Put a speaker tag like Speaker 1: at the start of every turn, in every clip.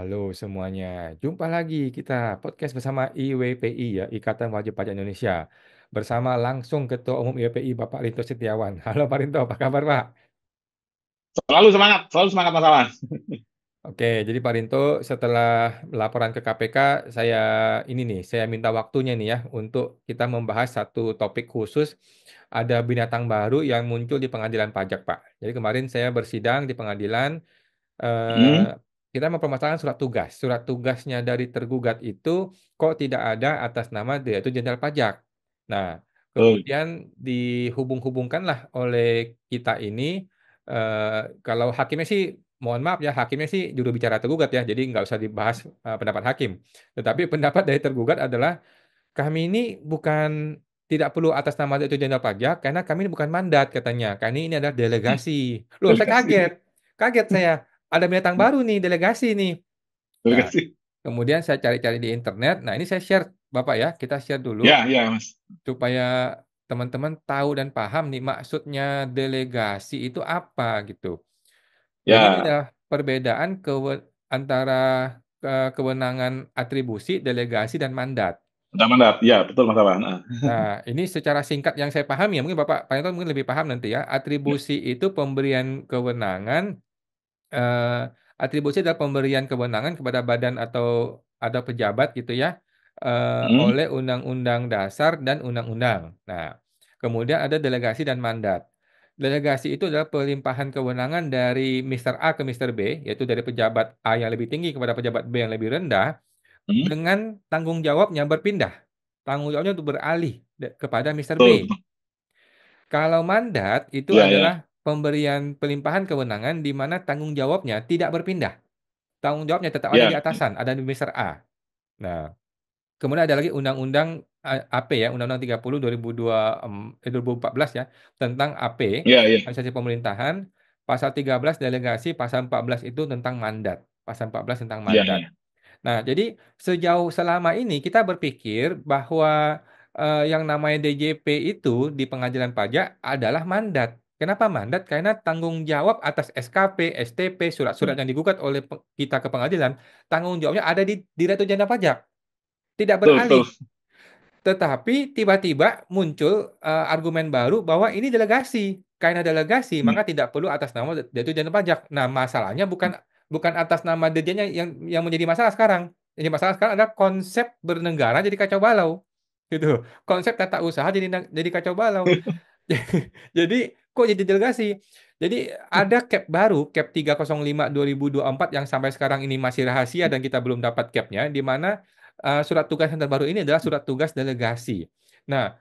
Speaker 1: Halo semuanya, jumpa lagi kita podcast bersama IWPI ya, Ikatan Wajib Pajak Indonesia. Bersama langsung Ketua Umum IWPI Bapak Rinto Setiawan. Halo Pak Rinto, apa kabar Pak?
Speaker 2: Selalu semangat Mas Awan.
Speaker 1: Oke, jadi Pak Rinto setelah laporan ke KPK, saya minta waktunya nih ya untuk kita membahas satu topik khusus. Ada binatang baru yang muncul di pengadilan pajak Pak. Jadi kemarin saya bersidang di pengadilan. eh,
Speaker 2: Hmm,
Speaker 1: kita mempermasalahkan surat tugas. Surat tugasnya dari tergugat itu kok tidak ada atas nama Direktur Jenderal Pajak. Nah,
Speaker 2: betul.
Speaker 1: kemudian dihubung-hubungkanlah oleh kita ini, kalau hakimnya sih, mohon maaf ya, hakimnya sih juru bicara tergugat ya, jadi nggak usah dibahas pendapat hakim. Tetapi pendapat dari tergugat adalah kami ini bukan tidak perlu atas nama Direktur Jenderal Pajak karena kami ini bukan mandat katanya. Kami ini adalah delegasi. Loh, saya kaget.
Speaker 2: Delegasi.
Speaker 1: Kaget saya. Ada binatang baru nih, delegasi nih. Nah,
Speaker 2: Delegasi.
Speaker 1: kemudian saya cari-cari di internet. Nah, ini saya share Bapak ya. Kita share dulu
Speaker 2: Ya, ya, Mas.
Speaker 1: supaya teman-teman tahu dan paham nih maksudnya delegasi itu apa gitu. Jadi ini
Speaker 2: Ya,
Speaker 1: adalah perbedaan antara kewenangan atribusi, delegasi, dan mandat.
Speaker 2: udah mandat. Ya, betul Mas Awan.
Speaker 1: Nah, ini secara singkat yang saya pahami ya, mungkin Bapak Pak Yanto mungkin lebih paham nanti ya. Atribusi itu pemberian kewenangan, eh, atribusi adalah pemberian kewenangan kepada badan atau ada pejabat gitu ya,
Speaker 2: Hmm,
Speaker 1: oleh Undang-Undang Dasar dan Undang-Undang. Nah, kemudian ada delegasi dan mandat. Delegasi itu adalah pelimpahan kewenangan dari Mr. A ke Mr. B, yaitu dari pejabat A yang lebih tinggi kepada pejabat B yang lebih rendah,
Speaker 2: hmm,
Speaker 1: dengan tanggung jawabnya berpindah. Tanggung jawabnya untuk beralih kepada Mr. B.
Speaker 2: betul, betul.
Speaker 1: Kalau mandat itu
Speaker 2: Ya,
Speaker 1: adalah
Speaker 2: ya.
Speaker 1: pemberian pelimpahan kewenangan di mana tanggung jawabnya tidak berpindah. Tanggung jawabnya tetap ada
Speaker 2: Ya,
Speaker 1: di atasan, ada di Mr. A. Nah, kemudian ada lagi Undang-Undang AP ya, Undang-Undang 30 2014 ya, tentang AP,
Speaker 2: ya, ya.
Speaker 1: Administrasi Pemerintahan, pasal 13 delegasi, pasal 14 itu tentang mandat. Pasal 14 tentang
Speaker 2: Ya,
Speaker 1: mandat.
Speaker 2: ya.
Speaker 1: Nah, jadi sejauh selama ini kita berpikir bahwa yang namanya DJP itu di pengadilan pajak adalah mandat. Kenapa mandat? Karena tanggung jawab atas SKP, STP, surat-surat yang digugat oleh kita ke pengadilan, tanggung jawabnya ada di Direktur Jenderal Pajak, tidak
Speaker 2: Betul,
Speaker 1: beralih.
Speaker 2: betul.
Speaker 1: Tetapi tiba-tiba muncul argumen baru bahwa ini delegasi. Karena delegasi,
Speaker 2: Hmm,
Speaker 1: maka tidak perlu atas nama Direktur Jenderal Pajak. Nah, masalahnya bukan bukan atas nama dirjennya yang menjadi masalah sekarang. Jadi masalah sekarang adalah konsep bernegara jadi kacau balau. Gitu. Konsep tata usaha jadi kacau balau. Jadi kok jadi delegasi? Jadi ada cap baru, cap 305 2024 yang sampai sekarang ini masih rahasia dan kita belum dapat capnya, di mana surat tugas yang terbaru ini adalah surat tugas delegasi. Nah,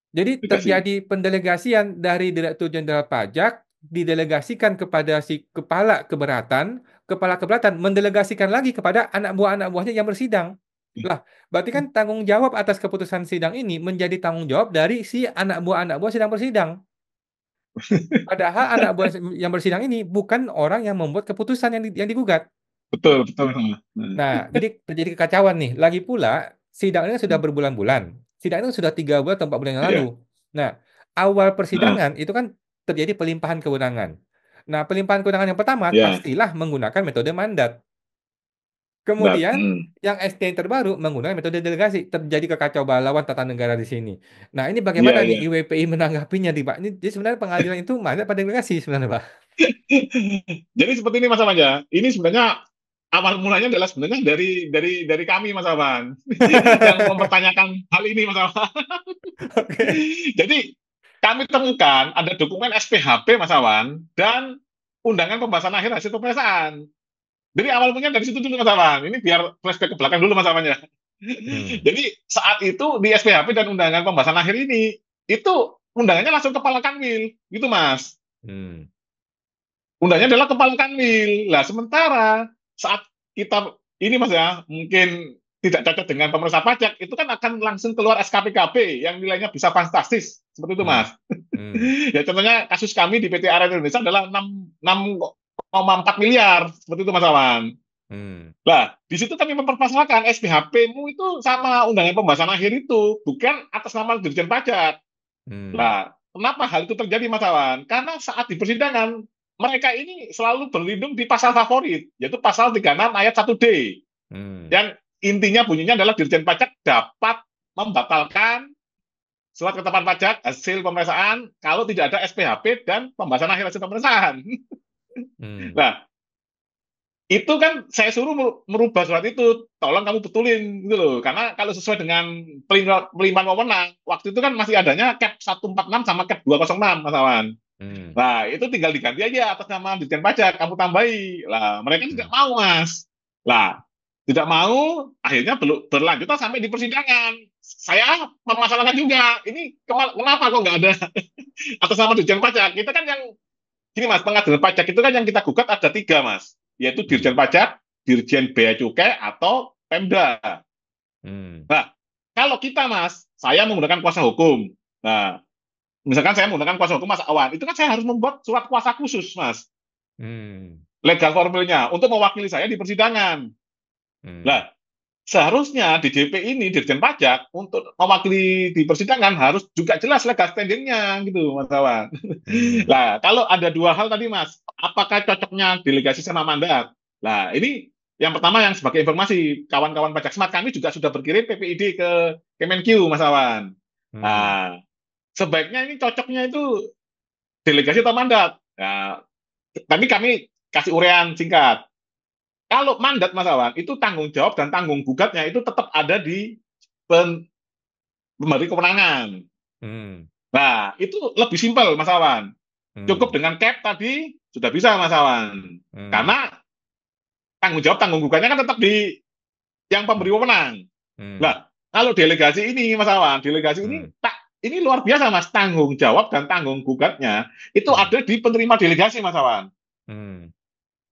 Speaker 1: jadi
Speaker 2: delegasi.
Speaker 1: terjadi pendelegasian dari Direktur Jenderal Pajak didelegasikan kepada si kepala keberatan mendelegasikan lagi kepada anak buahnya yang bersidang. Lah, berarti kan tanggung jawab atas keputusan sidang ini menjadi tanggung jawab dari si anak buah sedang bersidang. Padahal anak buah yang bersidang ini bukan orang yang membuat keputusan yang digugat.
Speaker 2: Betul, betul. Hmm,
Speaker 1: Nah, jadi terjadi kekacauan nih. Lagi pula, sidang ini sudah berbulan-bulan. Sidang itu sudah 3 bulan atau 4 bulan yang lalu.
Speaker 2: ya.
Speaker 1: Nah, awal
Speaker 2: Nah,
Speaker 1: persidangan itu kan terjadi pelimpahan kewenangan. Nah, pelimpahan kewenangan yang pertama
Speaker 2: ya.
Speaker 1: pastilah menggunakan metode mandat. Kemudian,
Speaker 2: Hmm.
Speaker 1: yang ST yang terbaru menggunakan metode delegasi. Terjadi kekacau balauan tata negara di sini. Nah, ini bagaimana
Speaker 2: Ya,
Speaker 1: nih
Speaker 2: ya.
Speaker 1: IWPI menanggapinya, nih, Pak? Ini jadi sebenarnya pengadilan itu mandat pada delegasi sebenarnya, Pak.
Speaker 2: Jadi seperti ini Mas Awan ya. Ini sebenarnya awal mulanya adalah sebenarnya dari kami Mas Awan yang mempertanyakan hal ini Mas Awan.
Speaker 1: Oke.
Speaker 2: Jadi kami temukan ada dokumen SPHP Mas Awan dan undangan pembahasan akhir hasil pemeriksaan. Jadi awal mulanya dari situ dulu Mas Awan. Ini biar flashback ke belakang dulu Mas Awan ya.
Speaker 1: Hmm.
Speaker 2: Jadi saat itu di SPHP dan undangan pembahasan akhir ini itu undangannya langsung kepala kanwil gitu Mas.
Speaker 1: Hmm.
Speaker 2: Undangnya adalah kepala kanwil. Lah sementara saat kita ini Mas ya mungkin tidak cocok dengan pemeriksa pajak itu kan akan langsung keluar SKPKB yang nilainya bisa fantastis seperti itu
Speaker 1: Hmm.
Speaker 2: Mas.
Speaker 1: Hmm.
Speaker 2: Ya contohnya kasus kami di PT Aren Indonesia adalah 6,4 miliar seperti itu Mas Awan.
Speaker 1: Hmm.
Speaker 2: Lah, di situ kami mempermasalahkan SPHP-mu itu sama undangan pembahasan akhir itu, bukan atas nama Dirjen Pajak.
Speaker 1: Hmm.
Speaker 2: Lah, kenapa hal itu terjadi Mas Awan? Karena saat di persidangan mereka ini selalu berlindung di pasal favorit, yaitu pasal 36 ayat 1D.
Speaker 1: Hmm.
Speaker 2: Yang intinya bunyinya adalah Dirjen Pajak dapat membatalkan surat ketetapan pajak hasil pemeriksaan kalau tidak ada SPHP dan pembahasan akhir hasil pemeriksaan.
Speaker 1: Hmm.
Speaker 2: Nah, itu kan saya suruh merubah surat itu, tolong kamu betulin gitu loh. Karena kalau sesuai dengan pelimpahan wewenang, waktu itu kan masih adanya Cap 146 sama Cap 206, Mas Awan.
Speaker 1: Hmm.
Speaker 2: Nah, itu tinggal diganti aja atas nama Ditjen Pajak, kamu tambahi. Lah, mereka tidak
Speaker 1: Hmm.
Speaker 2: mau, Mas. Lah, tidak mau, akhirnya berlanjut sampai di persidangan. Saya permasalahkan juga, ini kenapa kok nggak ada atas nama Ditjen Pajak? Kita kan yang, gini Mas, pengadilan pajak itu kan yang kita gugat ada 3, Mas. Yaitu Dirjen
Speaker 1: Hmm.
Speaker 2: Pajak, Dirjen Bea Cukai, atau Pemda.
Speaker 1: Hmm.
Speaker 2: Nah, kalau kita, Mas, saya menggunakan kuasa hukum. Nah, misalkan saya menggunakan kuasa hukum Mas Awan, itu kan saya harus membuat surat kuasa khusus, Mas.
Speaker 1: Hmm.
Speaker 2: Legal formilnya untuk mewakili saya di persidangan. Nah,
Speaker 1: Hmm.
Speaker 2: seharusnya DJP ini, Dirjen Pajak, untuk mewakili di persidangan harus juga jelas legal standingnya gitu, Mas Awan.
Speaker 1: Hmm.
Speaker 2: Nah, kalau ada 2 hal tadi, Mas, apakah cocoknya delegasi sama mandat? Nah, ini yang pertama yang sebagai informasi, kawan-kawan pajak smart kami juga sudah berkirim PPID ke Kemenq, Mas Awan.
Speaker 1: Hmm.
Speaker 2: Nah, sebaiknya ini cocoknya itu delegasi atau mandat. Nah, tapi kami kasih uraian singkat. Kalau mandat, Mas Awan, itu tanggung jawab dan tanggung gugatnya itu tetap ada di pemberi kewenangan.
Speaker 1: Hmm.
Speaker 2: Nah, itu lebih simpel, Mas Awan. Cukup
Speaker 1: Hmm.
Speaker 2: dengan cap tadi sudah bisa, Mas Awan.
Speaker 1: Hmm.
Speaker 2: Karena tanggung jawab tanggung gugatnya kan tetap di yang pemberi wewenang.
Speaker 1: Hmm.
Speaker 2: Nah, kalau delegasi ini, Mas Awan, delegasi
Speaker 1: Hmm.
Speaker 2: ini luar biasa, Mas. Tanggung jawab dan tanggung gugatnya itu
Speaker 1: Hmm.
Speaker 2: ada di penerima delegasi, Mas Awan.
Speaker 1: Hmm.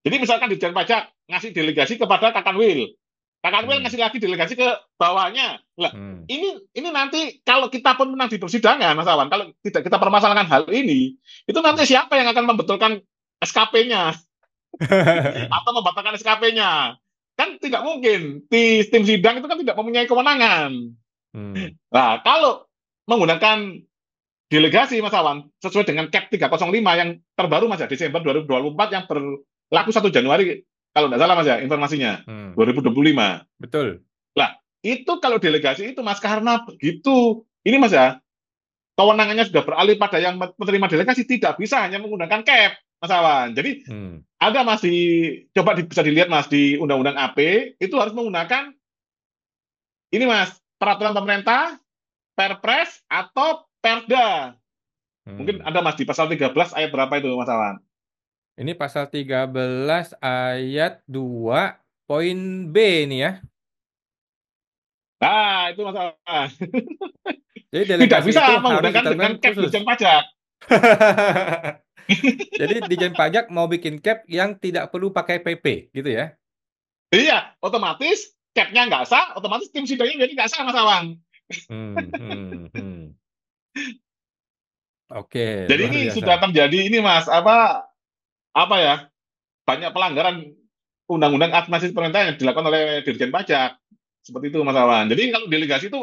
Speaker 2: Jadi misalkan Dirjen Pajak ngasih delegasi kepada Kakanwil, Kakanwil
Speaker 1: Hmm.
Speaker 2: ngasih lagi delegasi ke bawahnya. Lah,
Speaker 1: Hmm.
Speaker 2: ini nanti kalau kita pun menang di persidangan, Mas Awan, kalau tidak kita permasalahkan hal ini, itu nanti siapa yang akan membetulkan SKP-nya atau membatalkan SKP-nya? Kan tidak mungkin. Tim sidang itu kan tidak mempunyai kewenangan.
Speaker 1: Hmm.
Speaker 2: Nah, kalau menggunakan delegasi, Mas Awan, sesuai dengan Cap 305 yang terbaru, Mas ya, Desember 2024 yang berlaku 1 Januari, kalau tidak salah, Mas ya, informasinya,
Speaker 1: Hmm.
Speaker 2: 2025.
Speaker 1: Betul.
Speaker 2: Lah, itu kalau delegasi itu, Mas, karena begitu, ini Mas ya, kewenangannya sudah beralih pada yang menerima delegasi, tidak bisa hanya menggunakan Cap, Mas Awan. Jadi,
Speaker 1: Hmm.
Speaker 2: ada Mas coba bisa dilihat Mas di Undang-Undang AP, itu harus menggunakan, ini Mas, peraturan pemerintah, Perpres, atau Perda. Mungkin
Speaker 1: Hmm.
Speaker 2: ada Mas di pasal 13 ayat berapa itu, Mas Awan?
Speaker 1: Ini pasal 13 ayat 2 poin B ini ya.
Speaker 2: Nah, itu Mas Awan.
Speaker 1: Jadi
Speaker 2: Tidak
Speaker 1: delegasi
Speaker 2: bisa
Speaker 1: itu harus
Speaker 2: menggunakan dengan
Speaker 1: diterapkan
Speaker 2: Cap
Speaker 1: khusus.
Speaker 2: Dirjen Pajak.
Speaker 1: Jadi Dijen Pajak mau bikin cap yang tidak perlu pakai PP gitu ya.
Speaker 2: Iya, otomatis Cap-nya nggak sah, otomatis tim sidangnya jadi nggak sah, Mas Awan.
Speaker 1: Hmm. Hmm. Hmm. Oke,
Speaker 2: Jadi
Speaker 1: luar
Speaker 2: ini sudah
Speaker 1: biasa.
Speaker 2: terjadi ini Mas, apa ya, banyak pelanggaran undang-undang administrasi pemerintah yang dilakukan oleh Dirjen Pajak. Seperti itu Mas Awan. Jadi kalau delegasi itu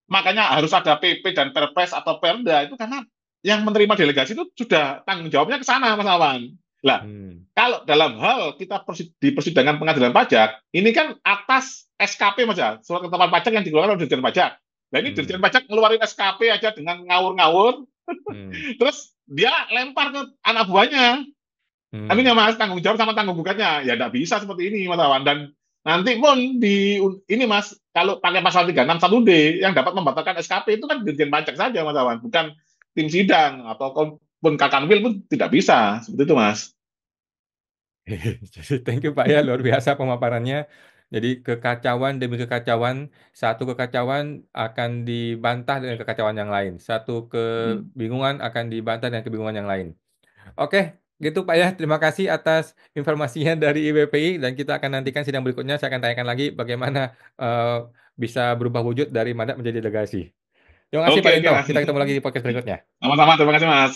Speaker 2: makanya harus ada PP dan Perpres atau Perda itu karena yang menerima delegasi itu sudah tanggung jawabnya ke sana, Mas Awan. Lah,
Speaker 1: Hmm.
Speaker 2: kalau dalam hal kita di persidangan pengadilan pajak, ini kan atas SKP Mas ya, surat ketetapan pajak yang dikeluarkan oleh Dirjen Pajak. Nah ini Dirjen
Speaker 1: Hmm.
Speaker 2: Pajak ngeluarin SKP aja dengan ngawur-ngawur,
Speaker 1: Hmm.
Speaker 2: terus dia lempar ke anak buahnya.
Speaker 1: Hmm.
Speaker 2: Anunya Mas, tanggung jawab sama tanggung gugatnya. Ya tidak bisa seperti ini Mas Awan. Dan nanti pun di ini Mas, kalau pakai pasal 361D yang dapat membatalkan SKP itu kan Dirjen Pajak saja Mas Awan, bukan tim sidang atau pun Kakanwil pun tidak bisa. Seperti itu Mas.
Speaker 1: Jadi thank you Pak ya, luar biasa pemaparannya. Jadi kekacauan demi kekacauan, satu kekacauan akan dibantah dengan kekacauan yang lain. Satu
Speaker 2: Hmm.
Speaker 1: kebingungan akan dibantah dengan kebingungan yang lain. Oke, gitu Pak ya. Terima kasih atas informasinya dari IBPI dan kita akan nantikan sidang berikutnya. Saya akan tanyakan lagi bagaimana eh, bisa berubah wujud dari mandat menjadi delegasi. Terima kasih
Speaker 2: Oke,
Speaker 1: Pak
Speaker 2: oke
Speaker 1: Yunto.
Speaker 2: Mas.
Speaker 1: Kita ketemu lagi di podcast berikutnya.
Speaker 2: Sama-sama, terima kasih Mas.